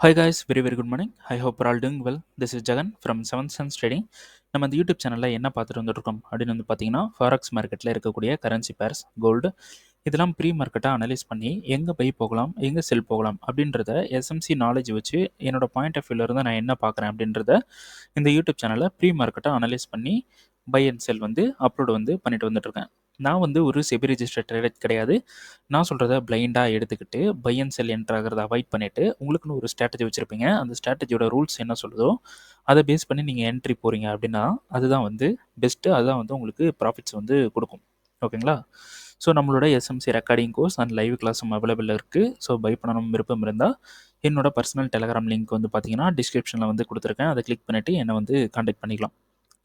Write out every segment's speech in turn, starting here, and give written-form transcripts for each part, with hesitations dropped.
Hi guys, very good morning. I hope you're all doing well. This is Jagan from 7th Sense Trading. நம்ம இந்த YouTube சேனலில் என்ன பார்த்துட்டு வந்துருக்கோம் அப்படின்னு வந்து பார்த்தீங்கன்னா ஃபாரக்ஸ் மார்க்கெட்டில் இருக்கக்கூடிய கரன்சி பேர்ஸ் கோல்டு இதெல்லாம் ப்ரீ மார்க்கெட்டாக அனலைஸ் பண்ணி எங்கே பை போகலாம் எங்கே செல் போகலாம் அப்படின்றத எஸ்எம்சி நாலேஜ் வச்சு என்னோட பாயிண்ட் ஆஃப் வியூலேருந்து நான் என்ன பார்க்குறேன் அப்படின்றத இந்த யூடியூப் சேனலில் ப்ரீ மார்க்கெட்டாக அனலைஸ் பண்ணி பை அண்ட் செல் வந்து அப்லோட் வந்து பண்ணிட்டு வந்துட்டுருக்கேன். நான் வந்து ஒரு செபி ரிஜிஸ்டர்ட் ட்ரேடர் கிடையாது. நான் சொல்கிறத பிளைண்டாக எடுத்துக்கிட்டு பை அண்ட் செல் என்ட்ரு ஆகிறத அவாய்ட் பண்ணிவிட்டு உங்களுக்குன்னு ஒரு ஸ்ட்ராட்டஜி வச்சுருப்பீங்க. அந்த ஸ்ட்ராட்டஜியோட ரூல்ஸ் என்ன சொல்லுதோ அதை பேஸ் பண்ணி நீங்கள் என்ட்ரி போகிறீங்க அப்படின்னா அதுதான் வந்து பெஸ்ட்டு. அதுதான் வந்து உங்களுக்கு ப்ராஃபிட்ஸ் வந்து கொடுக்கும். ஓகேங்களா? ஸோ நம்மளோட SMC recording course and live கிளாஸும் அவைலபிள் இருக்குது. ஸோ பை பண்ணணும் விருப்பம் இருந்தால் என்னோட பர்சனல் டெலகிராம் லிங்க் வந்து பார்த்தீங்கன்னா டிஸ்கிரிப்ஷனில் வந்து கொடுத்துருக்கேன். அதை கிளிக் பண்ணிவிட்டு என்னை வந்து காண்டாக்ட் பண்ணிக்கலாம்.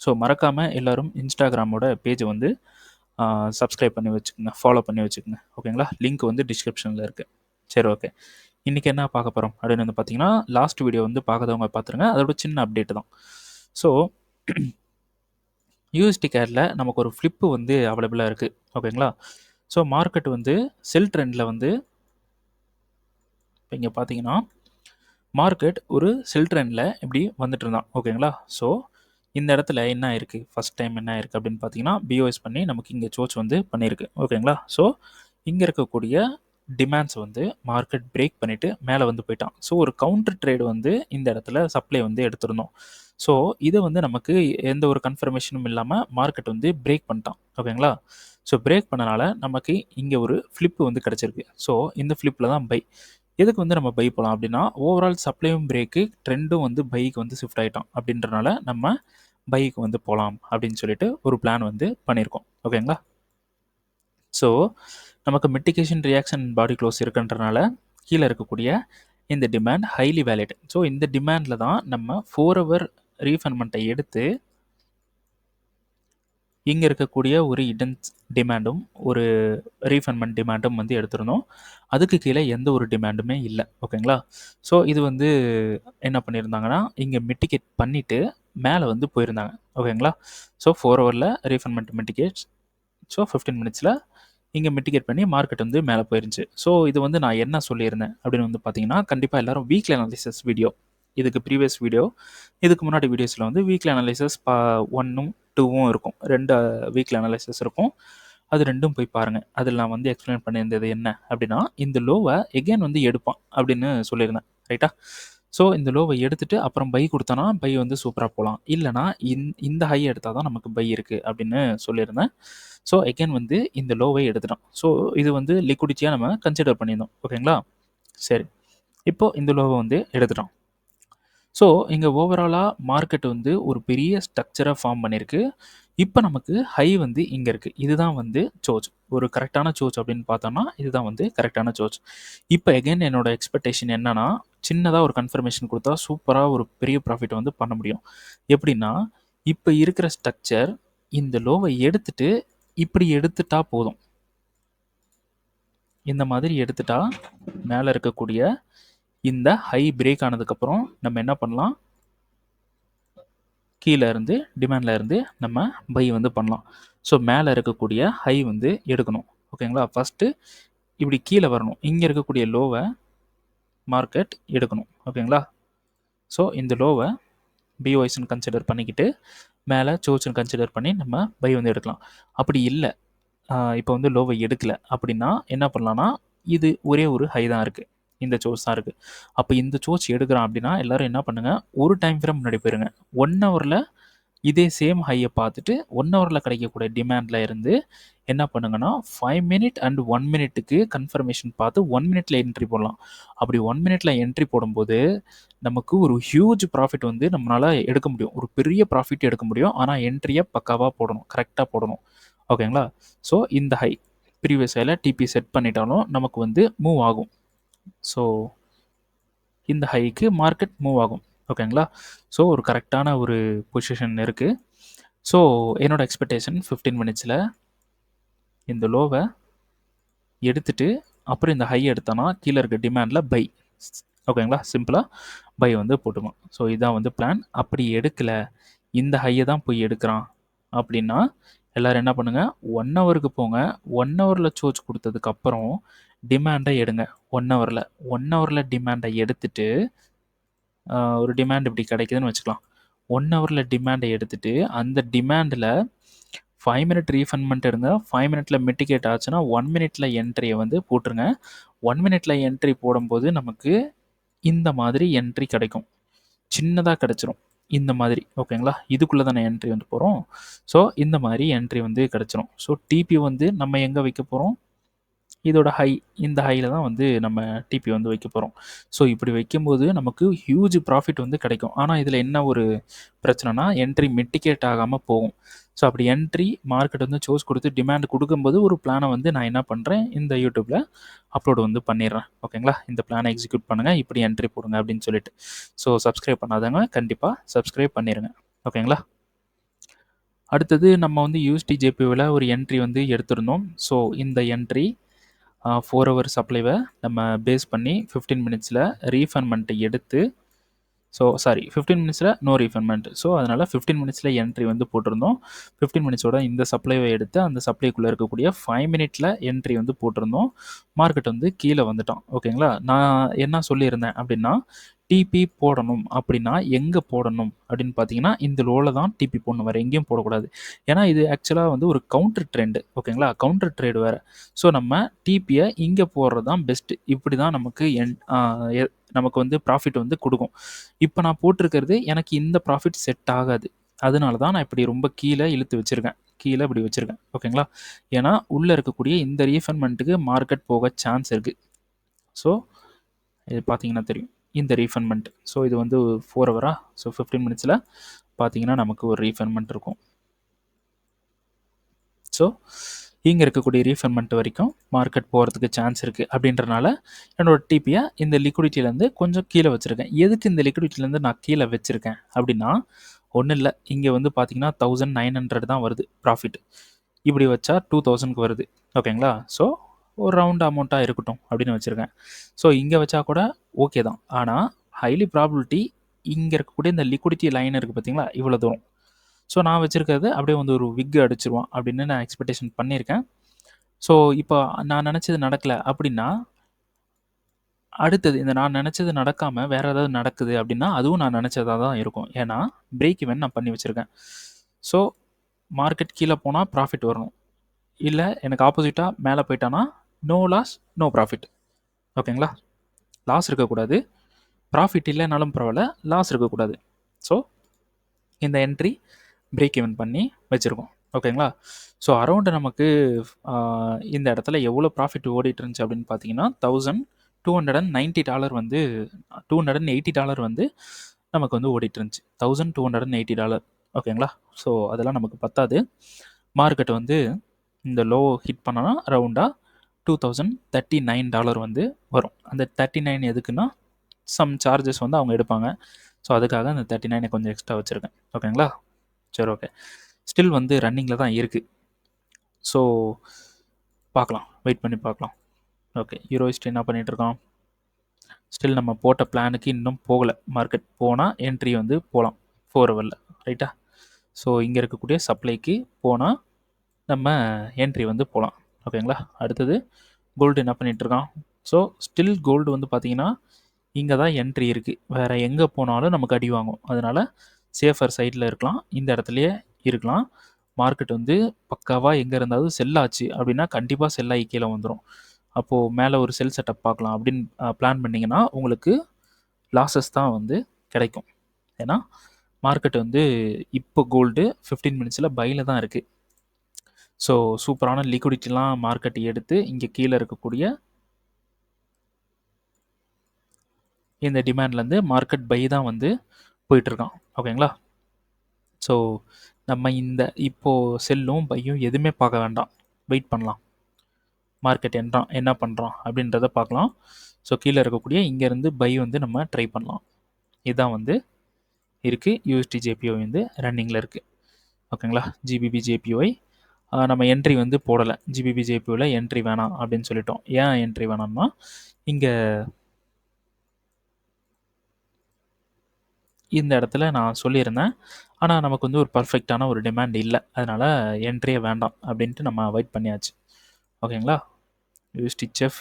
ஸோ மறக்காமல் எல்லோரும் இன்ஸ்டாகிராமோட பேஜை வந்து சப்ஸ்கிரைப் பண்ணி வச்சுக்கோங்க, ஃபாலோ பண்ணி வச்சுக்கோங்க. ஓகேங்களா? லிங்க் வந்து டிஸ்கிரிப்ஷனில் இருக்குது. சரி, ஓகே. இன்றைக்கி என்ன பார்க்க போகிறோம் அப்படின்னு வந்து பார்த்தீங்கன்னா லாஸ்ட் வீடியோ வந்து பார்க்காதவங்க பார்த்துருங்க. அதோட சின்ன அப்டேட் தான். ஸோ யூஎஸ்டி கேரில் நமக்கு ஒரு ஃப்ளிப்பு வந்து அவைலபிளாக இருக்குது. ஓகேங்களா? ஸோ மார்க்கெட் வந்து செல் ட்ரெண்டில் வந்து இப்போ இங்கே பார்த்தீங்கன்னா மார்க்கெட் ஒரு செல் ட்ரெண்டில் இப்படி வந்துட்டு இருந்தான். ஓகேங்களா? ஸோ இந்த இடத்துல என்ன இருக்குது, ஃபஸ்ட் டைம் என்ன இருக்குது அப்படின்னு பார்த்தீங்கன்னா பிஓஎஸ் பண்ணி நமக்கு இங்கே சோச் வந்து பண்ணியிருக்கு. ஓகேங்களா? ஸோ இங்கே இருக்கக்கூடிய டிமாண்ட்ஸ் வந்து மார்க்கெட் பிரேக் பண்ணிவிட்டு மேலே வந்து போயிட்டான். ஸோ ஒரு கவுண்டர் ட்ரேடு வந்து இந்த இடத்துல சப்ளை வந்து எடுத்திருந்தோம். ஸோ இது வந்து நமக்கு எந்த ஒரு கன்ஃபர்மேஷனும் இல்லாமல் மார்க்கெட் வந்து பிரேக் பண்ணிட்டான். ஓகேங்களா? ஸோ பிரேக் பண்ணனால நமக்கு இங்கே ஒரு ஃப்ளிப்பு வந்து கிடச்சிருக்கு. ஸோ இந்த ஃப்ளிப்பில் தான் பை. எதுக்கு வந்து நம்ம பை போகலாம் அப்படின்னா ஓவரால் சப்ளையும் பிரேக்கு ட்ரெண்டும் வந்து பைக்கு வந்து ஷிஃப்ட் ஆகிட்டோம் அப்படின்றனால நம்ம பைக்கு வந்து போகலாம் அப்படின்னு சொல்லிட்டு ஒரு பிளான் வந்து பண்ணியிருக்கோம். ஓகேங்களா? ஸோ நமக்கு மிட்டிகேஷன் ரியாக்ஷன் பாடி க்ளோஸ் இருக்குன்றனால கீழே இருக்கக்கூடிய இந்த டிமாண்ட் ஹைலி வேலிட். ஸோ இந்த டிமாண்டில் தான் நம்ம 4 ஹவர் ரீஃபண்ட்மெண்ட்டை எடுத்து இங்கே இருக்கக்கூடிய ஒரு இடன் டிமாண்டும் ஒரு ரீஃபண்ட்மெண்ட் டிமாண்டும் வந்து எடுத்திருந்தோம். அதுக்கு கீழே எந்த ஒரு டிமாண்டுமே இல்லை. ஓகேங்களா? ஸோ இது வந்து என்ன பண்ணியிருந்தாங்கன்னா இங்கே மிட்டிகேட் பண்ணிவிட்டு மேலே வந்து போயிருந்தாங்க. ஓகேங்களா? ஸோ 4 ஹவரில் ரீஃபண்ட்மெண்ட் மிட்டிகேட்ஸ். ஸோ 15 மினிட்ஸில் இங்கே மிட்டிகேட் பண்ணி மார்க்கெட் வந்து மேலே போயிருந்துச்சு. ஸோ இது வந்து நான் என்ன சொல்லியிருந்தேன் அப்படின்னு வந்து பார்த்தீங்கன்னா கண்டிப்பாக எல்லோரும் வீக்லி அனாலிசிஸ் வீடியோ, இதுக்கு ப்ரீவியஸ் வீடியோ, இதுக்கு முன்னாடி வீடியோஸில் வந்து வீக்லி அனாலிசிஸ் 1ம் 2வும் இருக்கும். 2 வீக்லி அனாலிசிஸ் இருக்கும். அது 2ம் போய் பாருங்கள். அதில் நான் வந்து எக்ஸ்பிளைன் பண்ணியிருந்தது என்ன அப்படின்னா இந்த லோவை எகெயின் வந்து எடுப்பான் அப்படின்னு சொல்லியிருந்தேன். ரைட்டா? ஸோ இந்த லோவை எடுத்துகிட்டு அப்புறம் பை கொடுத்தோன்னா பை வந்து சூப்பராக போகலாம். இல்லைனா இந்த ஹை எடுத்தால் தான் நமக்கு பை இருக்குது அப்படின்னு சொல்லியிருந்தேன். ஸோ எகெயின் வந்து இந்த லோவை எடுத்துட்டோம். ஸோ இது வந்து லிக்விடிட்டியாக நம்ம கன்சிடர் பண்ணியிருந்தோம். ஓகேங்களா? சரி, இப்போது இந்த லோவை வந்து எடுத்துட்டோம். ஸோ இங்கே ஓவராலாக மார்க்கெட் வந்து ஒரு பெரிய ஸ்ட்ரக்சரை ஃபார்ம் பண்ணியிருக்கு. இப்போ நமக்கு ஹை வந்து இங்கே இருக்குது. இதுதான் வந்து சோச். ஒரு கரெக்டான சோச் அப்படின்னு பார்த்தோம்னா இதுதான் வந்து கரெக்டான சோச். இப்போ எகெயின் என்னோடய எக்ஸ்பெக்டேஷன் என்னென்னா சின்னதாக ஒரு கன்ஃபர்மேஷன் கொடுத்தா சூப்பராக ஒரு பெரிய ப்ராஃபிட் வந்து பண்ண முடியும். எப்படின்னா இப்போ இருக்கிற ஸ்ட்ரக்சர் இந்த லோவை எடுத்துட்டு இப்படி எடுத்துட்டா போதும். இந்த மாதிரி எடுத்துட்டா மேலே இருக்கக்கூடிய இந்த ஹை பிரேக் ஆனதுக்கப்புறம் நம்ம என்ன பண்ணலாம், கீழே இருந்து டிமாண்டில் இருந்து நம்ம பை வந்து பண்ணலாம். ஸோ மேலே இருக்கக்கூடிய ஹை வந்து எடுக்கணும். ஓகேங்களா? ஃபஸ்ட்டு இப்படி கீழே வரணும். இங்கே இருக்கக்கூடிய லோவை மார்க்கெட் எடுக்கணும். ஓகேங்களா? ஸோ இந்த லோவை பிஓஎஸ்ன்னு கன்சிடர் பண்ணிக்கிட்டு மேலே சோச்சுன்னு கன்சிடர் பண்ணி நம்ம பை வந்து எடுக்கலாம். அப்படி இல்லை, இப்போ வந்து லோவை எடுக்கலை அப்படின்னா என்ன பண்ணலான்னா இது ஒரே ஒரு ஹை தான் இருக்குது, இந்த சோர்ஸ் தான் இருக்குது. அப்போ இந்த சோர்ஸ் எடுக்கிறான் அப்படின்னா எல்லோரும் என்ன பண்ணுங்கள், ஒரு டைம் ஃப்ரேம் முன்னாடி போயிருங்க. 1 ஹவரில் இதே சேம் ஹையை பார்த்துட்டு 1 ஹவரில் கிடைக்கக்கூடிய டிமாண்டில் இருந்து என்ன பண்ணுங்கன்னா 5 மினிட் அண்ட் 1 மினிட்டுக்கு கன்ஃபர்மேஷன் பார்த்து 1 மினிட்ல என்ட்ரி போடலாம். அப்படி 1 மினிட்ல என்ட்ரி போடும்போது நமக்கு ஒரு ஹியூஜ் ப்ராஃபிட் வந்து நம்மளால் எடுக்க முடியும். ஒரு பெரிய ப்ராஃபிட் எடுக்க முடியும். ஆனால் என்ட்ரியை பக்காவாக போடணும், கரெக்டாக போடணும். ஓகேங்களா? ஸோ இந்த ஹை ப்ரீவியஸ் ஹையில் டிபி செட் பண்ணிட்டாலும் நமக்கு வந்து மூவ் ஆகும். ஸோ இந்த ஹைக்கு மார்க்கெட் மூவ் ஆகும். ஓகேங்களா? ஸோ ஒரு கரெக்டான ஒரு பொசிஷன் இருக்குது. ஸோ என்னோடய எக்ஸ்பெக்டேஷன் 15 மினிட்ஸில் இந்த லோவை எடுத்துட்டு அப்புறம் இந்த ஹை எடுத்தோன்னா கீழே இருக்க டிமாண்டில் பை. ஓகேங்களா? சிம்பிளாக பை வந்து போட்டுக்கலாம். ஸோ இதான் வந்து பிளான். அப்படி எடுக்கலை, இந்த ஹையை தான் போய் எடுக்கிறான் அப்படின்னா எல்லோரும் என்ன பண்ணுங்கள், 1 ஹவருக்கு போங்க. 1 ஹவரில் சோச் கொடுத்ததுக்கப்புறம் டிமாண்டை எடுங்க. 1 ஹவரில் டிமாண்டை எடுத்துட்டு ஒரு டிமாண்ட் இப்படி கிடைக்குதுன்னு வச்சுக்கலாம். 1 ஹவரில் டிமாண்டை எடுத்துட்டு அந்த டிமாண்டில் 5 மினிட் ரீஃபண்ட்மெண்ட் இருந்தால் 5 மினிட்ல மிட்டிகேட் ஆச்சுன்னா 1 மினிட்ல என்ட்ரியை வந்து போட்டுருங்க. 1 மினிட்ல என்ட்ரி போடும்போது நமக்கு இந்த மாதிரி என்ட்ரி கிடைக்கும். சின்னதாக கிடச்சிரும் இந்த மாதிரி. ஓகேங்களா? இதுக்குள்ளே தானே என்ட்ரி வந்து போகிறோம். ஸோ இந்த மாதிரி என்ட்ரி வந்து கிடச்சிரும். ஸோ டிபி வந்து நம்ம எங்கே வைக்க போகிறோம்? இதோட ஹை, இந்த ஹையில் தான் வந்து நம்ம டிபி வந்து வைக்க போகிறோம். ஸோ இப்படி வைக்கும்போது நமக்கு ஹியூஜ் ப்ராஃபிட் வந்து கிடைக்கும். ஆனால் இதில் என்ன ஒரு பிரச்சனைனா என்ட்ரி மிட்டிகேட் ஆகாமல் போகும். ஸோ அப்படி என்ட்ரி மார்க்கெட் வந்து சோர்ஸ் கொடுத்து டிமாண்ட் கொடுக்கும்போது ஒரு பிளானை வந்து நான் என்ன பண்ணுறேன், இந்த யூடியூப்பில் அப்லோடு வந்து பண்ணிடுறேன். ஓகேங்களா? இந்த பிளானை எக்ஸிக்யூட் பண்ணுங்கள், இப்படி என்ட்ரி போடுங்க அப்படின்னு சொல்லிட்டு. ஸோ சப்ஸ்கிரைப் பண்ணாதவங்க கண்டிப்பாக சப்ஸ்கிரைப் பண்ணிடுங்க. ஓகேங்களா? அடுத்தது நம்ம வந்து USDJPயில் ஒரு என்ட்ரி வந்து எடுத்திருந்தோம். ஸோ இந்த என்ட்ரி 4 ஹவர் சப்ளைவை நம்ம பேஸ் பண்ணி 15 மினிட்ஸில் ரீஃபண்ட்மெண்ட்டை எடுத்து, ஸோ சாரி 15 மினிட்ஸில் நோ ரீஃபண்ட்மெண்ட். ஸோ அதனால் 15 மினிட்ஸில் என்ட்ரி வந்து போட்டிருந்தோம். 15 மினிட்ஸோட இந்த சப்ளைவை எடுத்து அந்த சப்ளைக்குள்ளே இருக்கக்கூடிய 5 மினிட்ல என்ட்ரி வந்து போட்டிருந்தோம். மார்க்கெட் வந்து கீழே வந்துட்டோம். ஓகேங்களா? நான் என்ன சொல்லியிருந்தேன் அப்படின்னா, டிபி போடணும் அப்படின்னா எங்கே போடணும் அப்படின்னு பார்த்தீங்கன்னா, இந்த லோவில் தான் டிபி போடணும், வேறு எங்கேயும் போடக்கூடாது. ஏன்னா இது ஆக்சுவலாக வந்து ஒரு கவுண்டர் ட்ரெண்டு. ஓகேங்களா? கவுண்டர் ட்ரேடு வேறு. ஸோ நம்ம டிபியை இங்கே போடுறது தான் பெஸ்ட்டு. இப்படி தான் நமக்கு நமக்கு வந்து ப்ராஃபிட் வந்து கொடுக்கும். இப்போ நான் போட்டிருக்கிறது எனக்கு இந்த ப்ராஃபிட் செட் ஆகாது. அதனால தான் நான் இப்படி ரொம்ப கீழே இழுத்து வச்சுருக்கேன். கீழே இப்படி வச்சுருக்கேன். ஓகேங்களா? ஏன்னா உள்ளே இருக்கக்கூடிய இந்த ரீஃபண்ட்மெண்ட்டுக்கு மார்க்கெட் போக சான்ஸ் இருக்குது. ஸோ இது பார்த்தீங்கன்னா தெரியும், இந்த ரீஃபண்ட்மெண்ட். ஸோ இது வந்து 4 ஹவரா? ஸோ 15 மினிட்ஸில் பார்த்தீங்கன்னா நமக்கு ஒரு ரீஃபண்ட்மெண்ட் இருக்கும். ஸோ இங்கே இருக்கக்கூடிய ரீஃபண்ட்மெண்ட் வரைக்கும் மார்க்கெட் போகிறதுக்கு சான்ஸ் இருக்குது. அப்படின்றனால என்னோடய டிபியை இந்த லிக்விடிட்டிலேருந்து கொஞ்சம் கீழே வச்சுருக்கேன். எதுக்கு இந்த லிக்விடிட்டிலேருந்து நான் கீழே வச்சுருக்கேன் அப்படின்னா, ஒன்றும் இல்லை, இங்கே வந்து பார்த்தீங்கன்னா 1900 தான் வருது ப்ராஃபிட். இப்படி வச்சா 2000க்கு வருது. ஓகேங்களா? ஸோ ஒரு ரவுண்ட் அமௌண்ட்டாக இருக்கட்டும் அப்படின்னு வச்சுருக்கேன். ஸோ இங்கே வச்சா கூட ஓகே தான். ஆனால் ஹைலி ப்ராபபிலிட்டி இங்கே இருக்கக்கூடிய இந்த லிக்விடிட்டி லைன் இருக்குது பார்த்தீங்களா, இவ்வளோ தூரம். ஸோ நான் வச்சுருக்கிறது அப்படியே வந்து ஒரு விக் அடிச்சிருவான் அப்படின்னு நான் எக்ஸ்பெக்டேஷன் பண்ணியிருக்கேன். ஸோ இப்போ நான் நினச்சது நடக்கலை அப்படின்னா, அடுத்தது இந்த நான் நினச்சது நடக்காமல் வேறு ஏதாவது நடக்குது அப்படின்னா அதுவும் நான் நினச்சதாக தான் இருக்கும். ஏன்னா பிரேக் ஈவன் நான் பண்ணி வச்சுருக்கேன். ஸோ மார்க்கெட் கீழே போனால் ப்ராஃபிட் வரணும், இல்லை எனக்கு ஆப்போசிட்டாக மேலே போயிட்டானா நோ லாஸ் நோ ப்ராஃபிட். ஓகேங்களா? லாஸ் இருக்கக்கூடாது, ப்ராஃபிட் இல்லைனாலும் பரவாயில்ல, லாஸ் இருக்கக்கூடாது. ஸோ இந்த என்ட்ரி பிரேக் ஈவன் பண்ணி வச்சுருக்கோம். ஓகேங்களா? ஸோ அரௌண்டு நமக்கு இந்த இடத்துல எவ்வளோ ப்ராஃபிட் ஓடிட்டு இருந்துச்சு அப்படின்னு பார்த்தீங்கன்னா $1290 வந்து $280 வந்து நமக்கு வந்து ஓடிட்டு இருந்துச்சு. $1280. ஓகேங்களா? ஸோ அதெல்லாம் நமக்கு பத்தாது. மார்க்கெட் வந்து இந்த லோ ஹிட் பண்ணனா ரவுண்டாக $2039 வந்து வரும். அந்த 39 எதுக்குன்னா சம் சார்ஜஸ் வந்து அவங்க எடுப்பாங்க. ஸோ அதுக்காக அந்த 39 கொஞ்சம் எக்ஸ்ட்ரா வச்சுருக்கேன். ஓகேங்களா? சரி, ஓகே. ஸ்டில் வந்து ரன்னிங்கில் தான் இருக்குது. ஸோ பார்க்கலாம், வெயிட் பண்ணி பார்க்கலாம். ஓகே, ஹீரோயிஸ்ட் என்ன பண்ணிகிட்ருக்கான்? ஸ்டில் நம்ம போட்ட பிளானுக்கு இன்னும் போகலை. மார்க்கெட் போனால் என்ட்ரி வந்து போகலாம் 4 ஹவரில், ரைட்டா? ஸோ இங்கே இருக்கக்கூடிய சப்ளைக்கு போனால் நம்ம என்ட்ரி வந்து போகலாம். ஓகேங்களா? அடுத்தது கோல்டு என்ன பண்ணிகிட்ருக்கான்? ஸோ ஸ்டில் கோல்டு வந்து பார்த்திங்கன்னா இங்கே தான் என்ட்ரி இருக்குது. வேறு எங்கே போனாலும் நமக்கு அடி வாங்கும். அதனால் சேஃபர் சைடில் இருக்கலாம், இந்த இடத்துலையே இருக்கலாம். மார்க்கெட் வந்து பக்காவாக எங்கே இருந்தாலும் செல் ஆச்சு அப்படின்னா கண்டிப்பாக செல் ஆகி கீழே வந்துடும். அப்போது மேலே ஒரு செல் செட்டப் பார்க்கலாம் அப்படின்னு பிளான் பண்ணிங்கன்னா உங்களுக்கு லாஸஸ் தான் வந்து கிடைக்கும். ஏன்னா மார்க்கெட் வந்து இப்போ கோல்டு 15 மினிட்ஸில் பையில் தான் இருக்குது. ஸோ சூப்பரான லிக்விடிட்டிலாம் மார்க்கெட் எடுத்து இங்கே கீழே இருக்கக்கூடிய இந்த டிமாண்ட்லேருந்து மார்க்கெட் பை தான் வந்து போயிட்டுருக்கான். ஓகேங்களா? ஸோ நம்ம இந்த இப்போது செல்லும் பையும் எதுவுமே பார்க்க வேண்டாம், வெயிட் பண்ணலாம். மார்க்கெட் என்ன பண்ணுறான் அப்படின்றத பார்க்கலாம். ஸோ கீழே இருக்கக்கூடிய இங்கேருந்து பை வந்து நம்ம ட்ரை பண்ணலாம். இதுதான் வந்து இருக்குது. USDJPY வந்து ரன்னிங்கில் இருக்குது. ஓகேங்களா? GBPJPY நம்ம என்ட்ரி வந்து போடலை. GBPJPYல என்ட்ரி வேணாம் அப்படின்னு சொல்லிட்டோம். ஏன் என்ட்ரி வேணாம்னா இங்கே இந்த இடத்துல நான் சொல்லியிருந்தேன், ஆனால் நமக்கு வந்து ஒரு பர்ஃபெக்டான ஒரு டிமாண்ட் இல்லை, அதனால் என்ட்ரியே வேண்டாம் அப்படின்ட்டு நம்ம அவாய்ட் பண்ணியாச்சு. ஓகேங்களா? USDCHF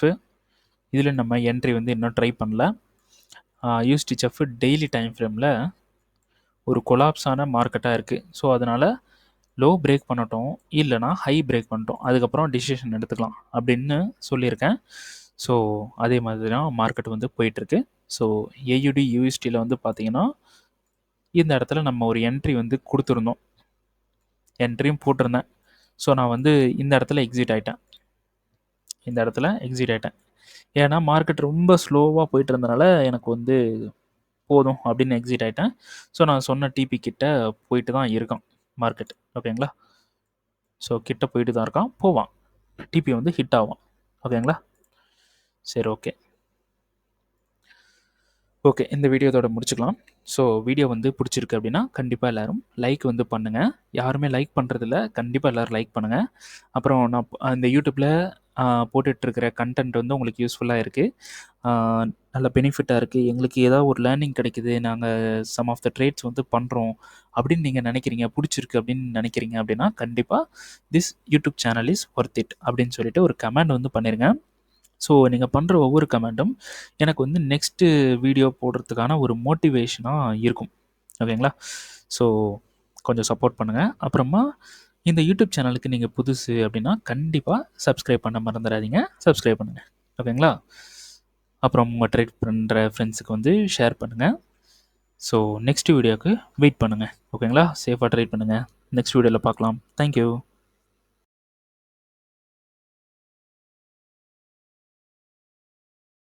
இதில் நம்ம என்ட்ரி வந்து இன்னும் ட்ரை பண்ணல. யூஎஸ்டிஹெச் டெய்லி டைம் ஃப்ரேமில் ஒரு கொலாப்ஸான மார்க்கெட்டாக இருக்குது. ஸோ அதனால் லோ பிரேக் பண்ணட்டும், இல்லைனா ஹை பிரேக் பண்ணட்டும், அதுக்கப்புறம் டிசிஷன் எடுத்துக்கலாம் அப்படின்னு சொல்லியிருக்கேன். ஸோ அதே மாதிரி தான் மார்க்கெட் வந்து போயிட்டுருக்கு. ஸோ ஏயுடி யூஎஸ்டியில் வந்து பார்த்தீங்கன்னா இந்த இடத்துல நம்ம ஒரு என்ட்ரி வந்து கொடுத்துருந்தோம், என்ட்ரியும் போட்டிருந்தேன். ஸோ நான் வந்து இந்த இடத்துல எக்ஸிட் ஆகிட்டேன். ஏன்னா மார்க்கெட் ரொம்ப ஸ்லோவாக போயிட்டு இருந்தனால எனக்கு வந்து போதும் அப்படின்னு எக்ஸிட் ஆகிட்டேன். ஸோ நான் சொன்ன டிபி கிட்ட போயிட்டு தான் இருக்கான் மார்க்கெட். ஓகேங்களா? ஸோ கிட்ட போயிட்டு தான் இருக்கான், போவான், டிபி வந்து ஹிட் ஆகும். ஓகேங்களா? சரி, ஓகே, இந்த வீடியோ இதோட முடிச்சுக்கலாம். ஸோ வீடியோ வந்து பிடிச்சிருக்கு அப்படின்னா கண்டிப்பாக எல்லோரும் லைக் வந்து பண்ணுங்கள். யாருமே லைக் பண்ணுறதில்ல, கண்டிப்பாக எல்லோரும் லைக் பண்ணுங்கள். அப்புறம் நான் இந்த யூடியூப்பில் போட்டுட்ருக்கிற கண்டென்ட் வந்து உங்களுக்கு யூஸ்ஃபுல்லாக இருக்குது, நல்ல பெனிஃபிட்டாக இருக்குது, எங்களுக்கு ஏதாவது ஒரு லேர்னிங் கிடைக்குது, நாங்கள் சம் ஆஃப் த ட்ரேட்ஸ் வந்து பண்ணுறோம் அப்படின்னு நீங்கள் நினைக்கிறீங்க, பிடிச்சிருக்கு அப்படின்னு நினைக்கிறீங்க அப்படின்னா கண்டிப்பாக this YouTube channel is worth it அப்படின்னு சொல்லிட்டு ஒரு கமெண்ட் வந்து பண்ணிடுங்க. ஸோ நீங்கள் பண்ணுற ஒவ்வொரு கமெண்ட்டும் எனக்கு வந்து நெக்ஸ்ட்டு வீடியோ போடுறதுக்கான ஒரு மோட்டிவேஷனாக இருக்கும். ஓகேங்களா? ஸோ கொஞ்சம் சப்போர்ட் பண்ணுங்கள். அப்புறமா இந்த யூடியூப் சேனலுக்கு நீங்கள் புதுசு அப்படின்னா கண்டிப்பாக சப்ஸ்கிரைப் பண்ண மறந்துடாதீங்க, சப்ஸ்கிரைப் பண்ணுங்கள். ஓகேங்களா? அப்புறம் உங்கள் ட்ரேட் பண்ணுற ஃப்ரெண்ட்ஸுக்கு வந்து ஷேர் பண்ணுங்கள். ஸோ நெக்ஸ்ட் வீடியோவுக்கு வெயிட் பண்ணுங்கள். ஓகேங்களா? சேஃபாக ட்ரேட் பண்ணுங்கள். நெக்ஸ்ட் வீடியோவில் பார்க்கலாம். தேங்க்யூ.